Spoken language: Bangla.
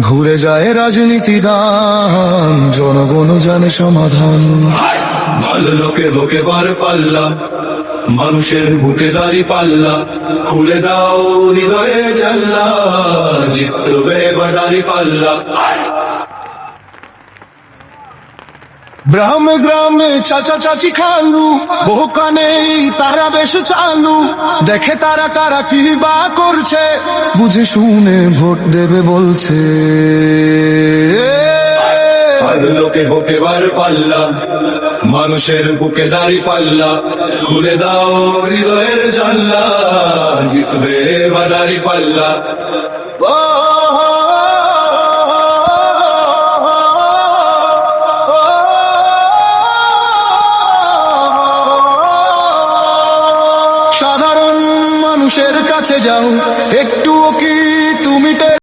ঘুরে যায় রাজনীতি দান, জনগণ জানে সমাধান। ভালো লোকে বুকে বার পাল্লা, মানুষের বুকে দাঁড়ি পাল্লা, খুলে দাও হৃদয়ে জানলা, জিতবে এবার দাঁড়ি পাল্লা। গ্রামে গ্রামে চাচা চাচি খালু, বহু কানে তারা বেশ চালু, দেখে তারা কারা কি বা করছে, বুঝে শুনে ভোট দেবে বলছে। ভালো লোকে বুকে বার পাল্লা, মানুষের বুকে দাঁড়ি পাল্লা, খুলে দাও হৃদয়ের জানলা, জিতবে এবার দাঁড়ি পাল্লা। সাধারণ মানুষের কাছে যাও, একটুও কি তুমি